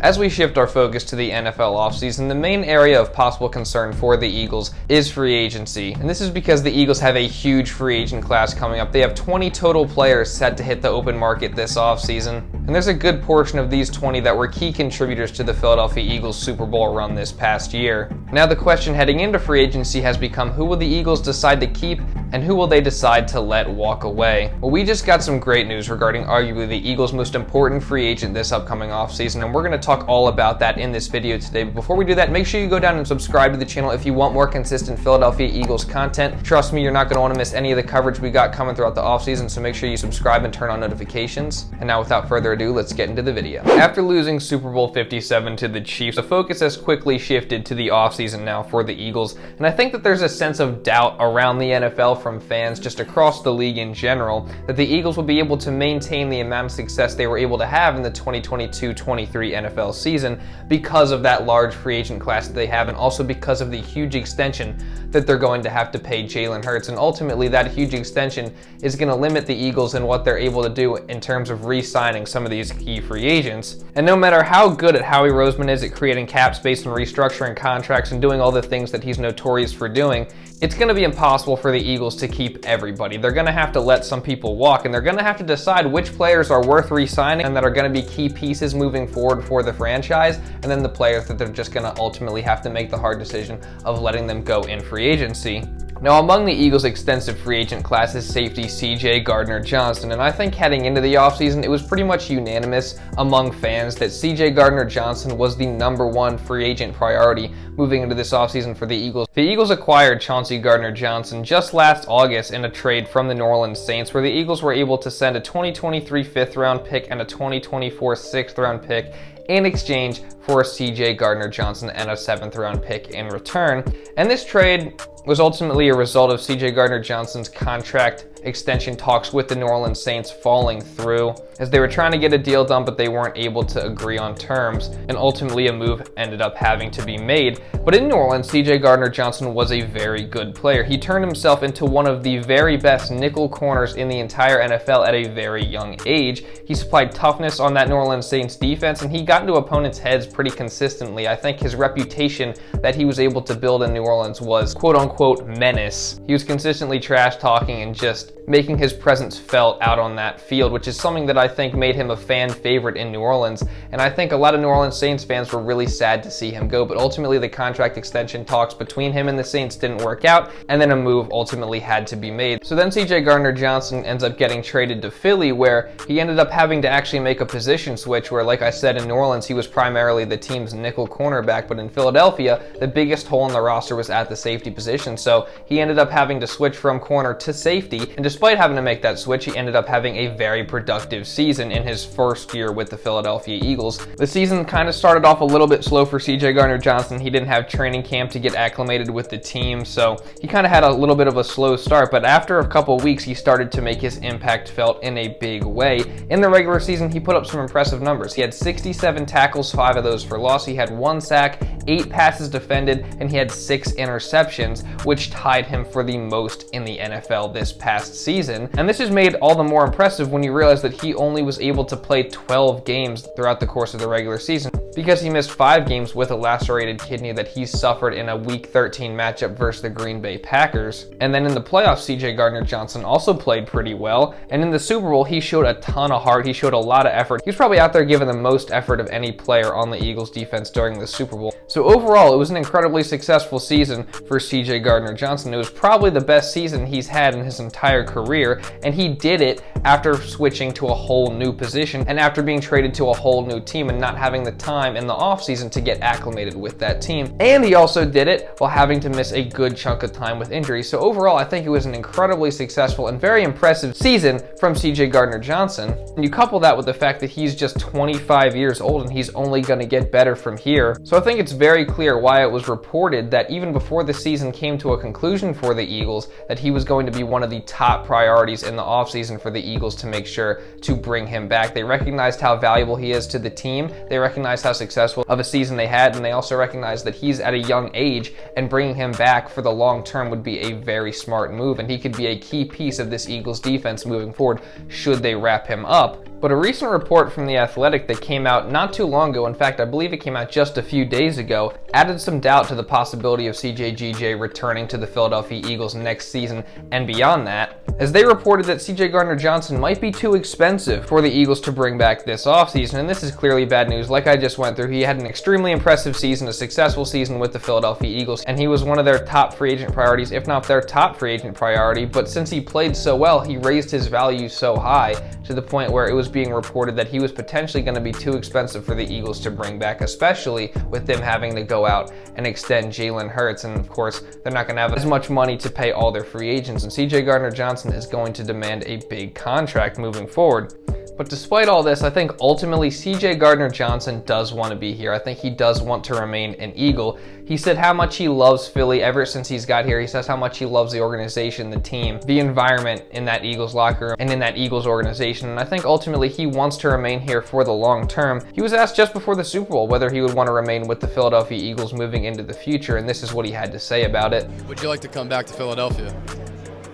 As we shift our focus to the NFL offseason, the main area of possible concern for the Eagles is free agency. And this is because the Eagles have a huge free agent class coming up. They have 20 total players set to hit the open market this offseason. And there's a good portion of these 20 that were key contributors to the Philadelphia Eagles Super Bowl run this past year. Now the question heading into free agency has become, who will the Eagles decide to keep and who will they decide to let walk away? Well, we just got some great news regarding arguably the Eagles' most important free agent this upcoming offseason, and we're going to talk all about that in this video today. But before we do that, make sure you go down and subscribe to the channel if you want more consistent Philadelphia Eagles content. Trust me, you're not going to want to miss any of the coverage we got coming throughout the offseason, so make sure you subscribe and turn on notifications. And now without further ado, let's get into the video. After losing Super Bowl 57 to the Chiefs, the focus has quickly shifted to the offseason now for the Eagles, and I think that there's a sense of doubt around the NFL from fans just across the league in general that the Eagles will be able to maintain the amount of success they were able to have in the 2022-23 NFL season because of that large free agent class that they have, and also because of the huge extension that they're going to have to pay Jalen Hurts. And ultimately that huge extension is going to limit the Eagles in what they're able to do in terms of re-signing some of these key free agents. And no matter how good at Howie Roseman is at creating cap space and restructuring contracts and doing all the things that he's notorious for doing, it's going to be impossible for the Eagles to keep everybody. They're going to have to let some people walk, and they're going to have to decide which players are worth re-signing and that are going to be key pieces moving forward for the franchise, and then the players that they're just going to ultimately have to make the hard decision of letting them go in free agency. Now, among the Eagles' extensive free agent class is safety CJ Gardner-Johnson, and I think heading into the offseason, it was pretty much unanimous among fans that CJ Gardner-Johnson was the #1 free agent priority moving into this offseason for the Eagles. The Eagles acquired Chauncey Gardner-Johnson just last August in a trade from the New Orleans Saints, where the Eagles were able to send a 2023 5th-round pick and a 2024 6th-round pick in exchange for CJ Gardner-Johnson and a 7th-round pick in return. And this trade was ultimately a result of CJ Gardner-Johnson's contract extension talks with the New Orleans Saints falling through, as they were trying to get a deal done, but they weren't able to agree on terms, and ultimately a move ended up having to be made. But in New Orleans, CJ Gardner-Johnson was a very good player. He turned himself into one of the very best nickel corners in the entire NFL at a very young age. He supplied toughness on that New Orleans Saints defense, and he got into opponents' heads pretty consistently. I think his reputation that he was able to build in New Orleans was quote-unquote menace. He was consistently trash-talking and just making his presence felt out on that field, which is something that I think made him a fan favorite in New Orleans. And I think a lot of New Orleans Saints fans were really sad to see him go, but ultimately the contract extension talks between him and the Saints didn't work out, and then a move ultimately had to be made. So then CJ Gardner-Johnson ends up getting traded to Philly, where he ended up having to actually make a position switch, where, like I said, in New Orleans he was primarily the team's nickel cornerback, but in Philadelphia the biggest hole in the roster was at the safety position, so he ended up having to switch from corner to safety. And despite having to make that switch, he ended up having a very productive season in his first year with the Philadelphia Eagles. The season kind of started off a little bit slow for CJ Gardner-Johnson. He didn't have training camp to get acclimated with the team, so he kind of had a little bit of a slow start, but after a couple weeks he started to make his impact felt in a big way. In the regular season he put up some impressive numbers. He had 67 tackles, 5 of those for loss. He had 1 sack, 8 passes defended, and he had 6 interceptions, which tied him for the most in the NFL this past season. And this is made all the more impressive when you realize that he only was able to play 12 games throughout the course of the regular season, because he missed 5 games with a lacerated kidney that he suffered in a Week 13 matchup versus the Green Bay Packers. And then in the playoffs, CJ Gardner-Johnson also played pretty well, and in the Super Bowl he showed a ton of heart. He showed a lot of effort. He was probably out there giving the most effort of any player on the Eagles defense during the Super Bowl. So overall, it was an incredibly successful season for CJ Gardner-Johnson. It was probably the best season he's had in his entire career, and he did it after switching to a whole new position and after being traded to a whole new team and not having the time in the offseason to get acclimated with that team. And he also did it while having to miss a good chunk of time with injuries. So overall, I think it was an incredibly successful and very impressive season from CJ Gardner-Johnson. And you couple that with the fact that he's just 25 years old and he's only going to get better from here. So I think it's very clear why it was reported that even before the season came to a conclusion for the Eagles, that he was going to be one of the top priorities in the offseason for the Eagles to make sure to bring him back. They recognized how valuable he is to the team. They recognized how successful of a season they had, and they also recognized that he's at a young age, and bringing him back for the long term would be a very smart move, and he could be a key piece of this Eagles defense moving forward should they wrap him up. But a recent report from The Athletic that came out not too long ago, in fact, I believe it came out just a few days ago, added some doubt to the possibility of CJGJ returning to the Philadelphia Eagles next season and beyond that, as they reported that CJ Gardner-Johnson might be too expensive for the Eagles to bring back this offseason, and this is clearly bad news. Like I just went through, he had an extremely impressive season, a successful season with the Philadelphia Eagles, and he was one of their top free agent priorities, if not their top free agent priority, but since he played so well, he raised his value so high to the point where it was being reported that he was potentially going to be too expensive for the Eagles to bring back, especially with them having to go out and extend Jalen Hurts, and of course, they're not going to have as much money to pay all their free agents, and CJ Gardner-Johnson is going to demand a big contract moving forward. But despite all this, I think ultimately CJ Gardner-Johnson does want to be here. I think he does want to remain an Eagle. He said how much he loves Philly ever since he's got here. He says how much he loves the organization, the team, the environment in that Eagles locker room and in that Eagles organization. And I think ultimately he wants to remain here for the long term. He was asked just before the Super Bowl whether he would want to remain with the Philadelphia Eagles moving into the future, and this is what he had to say about it. Would you like to come back to Philadelphia?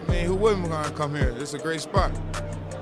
I mean, who wouldn't want to come here? It's a great spot,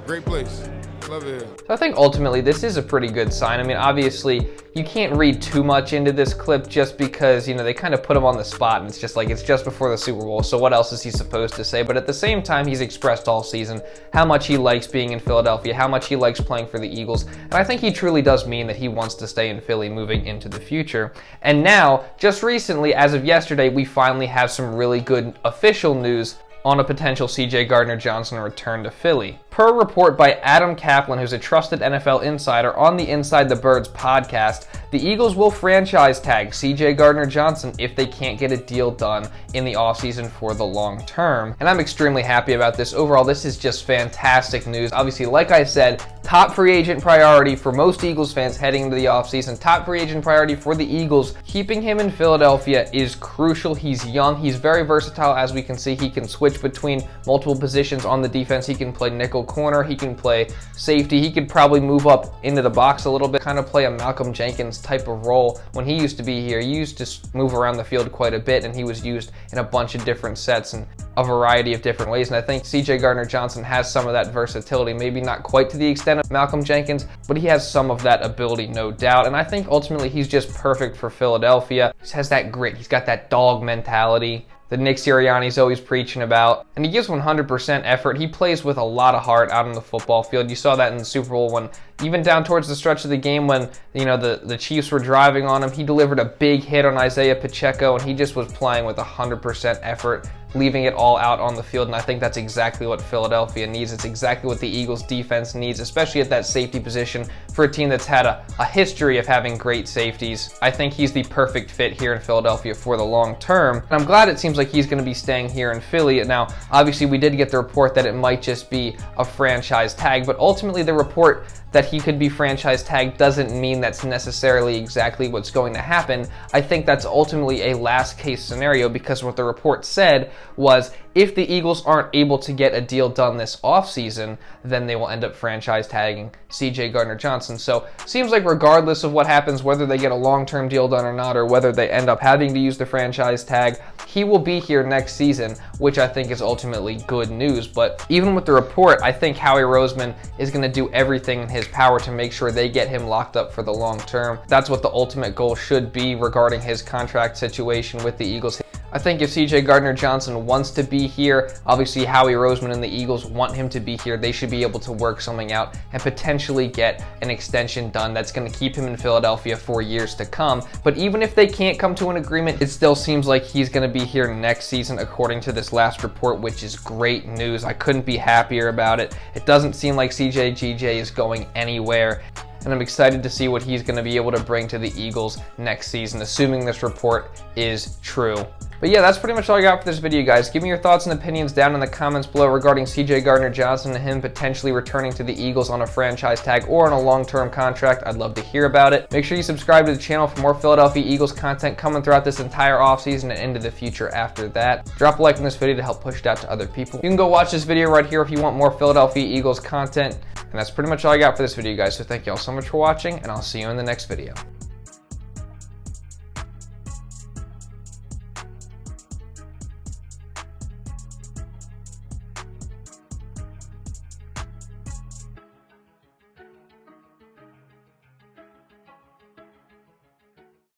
great place. Love it. So I think ultimately this is a pretty good sign. I mean, obviously you can't read too much into this clip just because, you know, they kind of put him on the spot and it's just like, it's just before the Super Bowl, so what else is he supposed to say? But at the same time, he's expressed all season how much he likes being in Philadelphia, how much he likes playing for the Eagles, and I think he truly does mean that he wants to stay in Philly moving into the future. And now, just recently, as of yesterday, we finally have some really good official news on a potential CJ Gardner-Johnson return to Philly. Per a report by Adam Kaplan, who's a trusted NFL insider on the Inside the Birds podcast, the Eagles will franchise tag CJ Gardner-Johnson if they can't get a deal done in the offseason for the long term. And I'm extremely happy about this. Overall, this is just fantastic news. Obviously, like I said, top free agent priority for most Eagles fans heading into the offseason. Top free agent priority for the Eagles. Keeping him in Philadelphia is crucial. He's young. He's very versatile. As we can see, he can switch between multiple positions on the defense. He can play nickel corner. He can play safety. He could probably move up into the box a little bit, kind of play a Malcolm Jenkins type of role. When he used to be here, he used to move around the field quite a bit, and he was used in a bunch of different sets and a variety of different ways. And I think CJ Gardner-Johnson has some of that versatility, maybe not quite to the extent of Malcolm Jenkins, but he has some of that ability, no doubt. And I think ultimately he's just perfect for Philadelphia. He has that grit. He's got that dog mentality that Nick Sirianni's always preaching about, and he gives 100% effort. He plays with a lot of heart out on the football field. You saw that in the Super Bowl when, even down towards the stretch of the game when, you know, the Chiefs were driving on him, he delivered a big hit on Isaiah Pacheco, and he just was playing with 100% effort, leaving it all out on the field, and I think that's exactly what Philadelphia needs. It's exactly what the Eagles defense needs, especially at that safety position for a team that's had a history of having great safeties. I think he's the perfect fit here in Philadelphia for the long term, and I'm glad it seems like he's going to be staying here in Philly. Now, obviously, we did get the report that it might just be a franchise tag, but ultimately the report that he could be franchise tagged doesn't mean that's necessarily exactly what's going to happen. I think that's ultimately a last case scenario, because what the report said was if the Eagles aren't able to get a deal done this offseason, then they will end up franchise tagging CJ Gardner-Johnson. So seems like regardless of what happens, whether they get a long-term deal done or not, or whether they end up having to use the franchise tag, he will be here next season, which I think is ultimately good news. But even with the report, I think Howie Roseman is going to do everything in his power to make sure they get him locked up for the long term. That's what the ultimate goal should be regarding his contract situation with the Eagles. I think if CJ Gardner-Johnson wants to be here, obviously Howie Roseman and the Eagles want him to be here. They should be able to work something out and potentially get an extension done that's going to keep him in Philadelphia for years to come. But even if they can't come to an agreement, it still seems like he's going to be here next season, according to this last report, which is great news. I couldn't be happier about it. It doesn't seem like CJGJ is going anywhere, and I'm excited to see what he's going to be able to bring to the Eagles next season, assuming this report is true. But yeah, that's pretty much all I got for this video, guys. Give me your thoughts and opinions down in the comments below regarding CJ Gardner-Johnson and him potentially returning to the Eagles on a franchise tag or on a long-term contract. I'd love to hear about it. Make sure you subscribe to the channel for more Philadelphia Eagles content coming throughout this entire offseason and into the future after that. Drop a like on this video to help push it out to other people. You can go watch this video right here if you want more Philadelphia Eagles content. And that's pretty much all I got for this video, guys. So thank you all so much for watching, and I'll see you in the next video.